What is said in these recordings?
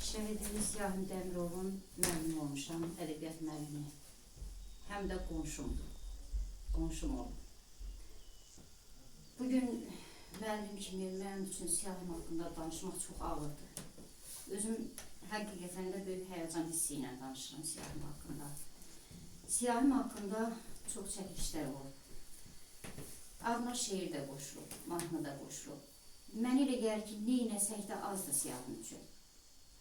Şəhidimiz Siyahim Dəmirovun müəllimi olmuşam, ədəbiyyat müəllimi. Həm də qonşumdur, qonşum olub. Bugün müəllim kimi mənim üçün Siyahim haqqında danışmaq çox ağırdır. Özüm həqiqətən də böyük həyəcan hissi ilə danışıram Siyahim haqqında. Siyahim haqqında çox çəkilişlər olub. Adına şeir də qoşulub, mahnı da qoşulub. Mənə elə gəlir ki, neynəsək də azdır Siyahim üçün.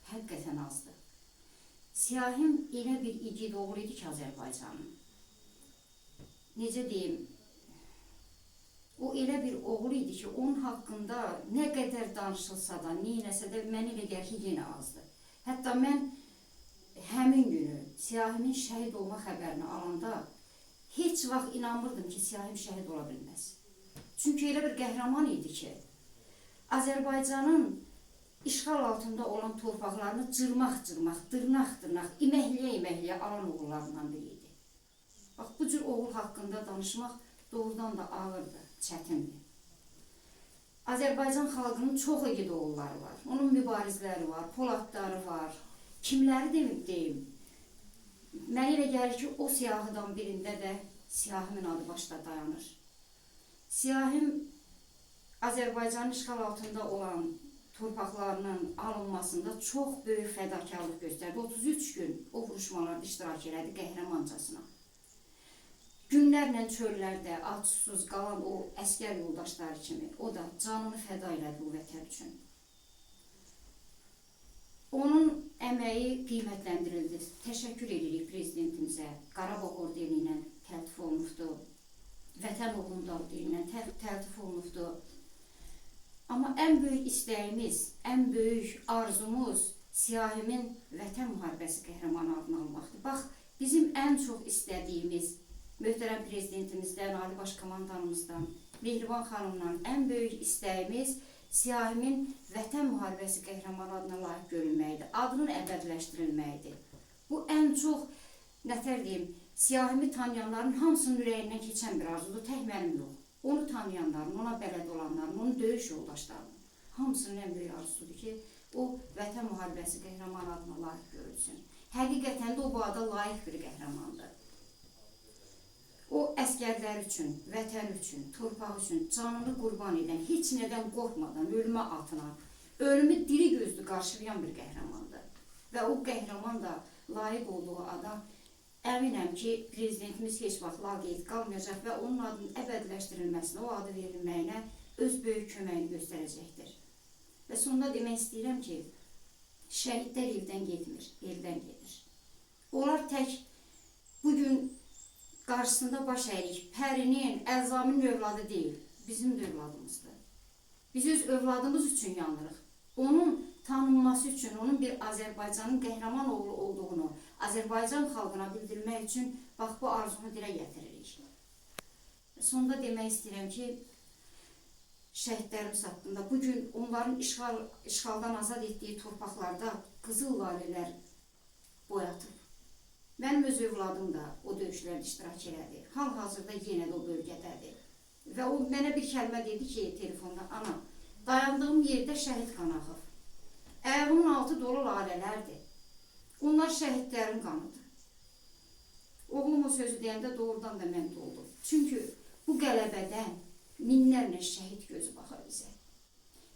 Həqiqətən azdır. Siyahim elə bir igid oğul idi ki, Azərbaycanın. Necə deyim, o elə bir oğul idi ki, onun haqqında nə qədər danışılsa da, neynəsə də mənə elə gəlir ki, yenə azdır. Hətta mən həmin günü Siyahimin şəhid olma xəbərini alanda heç vaxt inanmırdım ki, Siyahim şəhid ola bilməz. Çünki elə bir qəhrəman idi ki, Azərbaycanın işğal altında olan torpaqlarını cırmaq-cırmaq, dırnaq-dırnaq, iməkliyə-iməkliyə alan oğullarından biri idi. Bax, bu cür oğul haqqında danışmaq doğrudan da ağırdır, çətindir. Azərbaycan xalqının çox igid oğulları var. Onun mübarizləri var, poladları var. Kimləri deyim? Mənə elə gəlir ki, o siyahıdan birində də Siyahimin adı başda dayanır. Siyahim Azərbaycanın işğal altında olan torpaqlarının alınmasında çox böyük fədakarlıq göstərdi. 33 gün o vuruşmalarda iştirak elədi qəhrəmancasına. Günlərlə çöllərdə ac-susuz qalan o əskər yoldaşları kimi o da canını fəda elədi bu vətən üçün. Onun əməyi qiymətləndirildi. Təşəkkür edirik prezidentimizə. Qarabağ ordeni ilə təltif olunubdur. Vətən oğlunda ordeni ilə təltif olunubdur. Amma ən böyük istəyimiz, ən böyük arzumuz Siyahimin Vətən müharibəsi qəhrəmanı adını almaqdır. Bax, bizim ən çox istədiyimiz möhtərəm prezidentimizdən, Ali Baş Komandanımızdan, Mehriban xanımdan ən böyük istəyimiz Siyahimin Vətən müharibəsi qəhrəmanı adına layiq görülməkdir, adının əbədiləşdirilməkdir. Bu ən çox, nətər deyim, Siyahimi tanıyanların hamısının ürəyindən keçən bir arzudur, tək mənim yox. Onu tanıyanların, ona bələd olanların, onun döyüş yoldaşlarının hamısının ən böyük arzusudur ki, o Vətən müharibəsi qəhrəmanı adına layiq görülsün. Həqiqətən də o bu ada layiq bir qəhrəmandır. O əskərlər üçün, vətən üçün, torpaq üçün canını qurban edən, heç nədən qorxmadan, ölümə atılan, ölümü diri gözlü qarşılayan bir qəhrəmandır. Və o qəhrəman da layiq olduğu ada əminəm ki, prezidentimiz heç vaxt laqeyd qalmayacaq və onun adının əbədiləşdirilməsinə, o adı verilməyinə öz böyük köməyini göstərəcəkdir. Və sonunda demək istəyirəm ki, şəhidlər evdən getmir, eldən gedir. Onlar tək bugün qarşısında baş əyirik, Pərinin, Əlzaminin övladı deyil, bizim də övladımızdır. Biz öz övladımız üçün yanırıq. Onun tanınması üçün, onun bir Azərbaycanın qəhrəman oğlu olduğunu Azərbaycan xalqına bildirmək üçün bax, bu arzunu dilə gətiririk. Sonunda demək istəyirəm ki, şəhidlərimiz haqqında bugün onların işğaldan azad etdiyi torpaqlarda qızıl lalələr boyatıb. Mənim öz övladım da o döyüşlərdə iştirak elədi. Hal-hazırda yenə də o bölgədədir. Və o mənə bir kəlmə dedi ki, telefonda, ana, dayandığım yerdə şəhid qanı axıb. Ayağımın altı dolu lalələrdir. Onlar şəhidlərin qanıdır. Oğlum o sözü deyəndə doğrudan da mən doldum. Çünki bu qələbədən minlərlə şəhid gözü baxır bizə.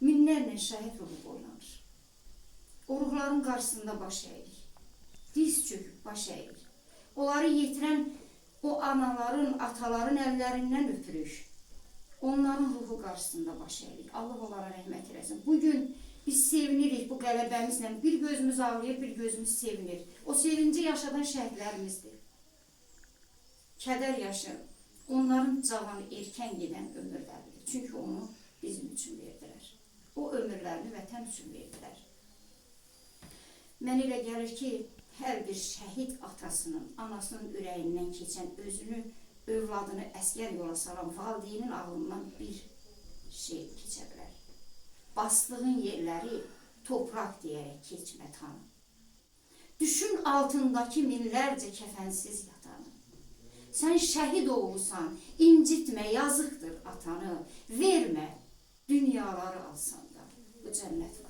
Minlərlə şəhid ruhu boylanır. O ruhların qarşısında baş əyirik. Diz çöküb baş əyirik. Onları yetirən o anaların, ataların əllərindən öpürük. Onların ruhu qarşısında baş əyirik. Allah onlara rəhmət eləsin. Bugün biz sevinirik bu qələbəmizlə. Bir gözümüz ağlayır, bir gözümüz sevinir. O sevinci yaşadan şəhidlərimizdir. Kədər yaşı, onların cavanı erkən gedən ömürləridir. Çünki onu bizim üçün verdilər. O ömürlərini vətən üçün verdilər. Mən elə gəlir ki, hər bir şəhid atasının, anasının ürəyindən keçən özünü, övladını əskər yola salan valideynin ağlından bir şey keçə bilər. Bastığın yerləri toprak deyərək keçmə tanı. Düşün altındakı minlərcə kəfənsiz yatanı. Sən şəhid oğlusan, incitmə, yazıqdır atanı. Vermə, dünyaları alsan da bu cənnət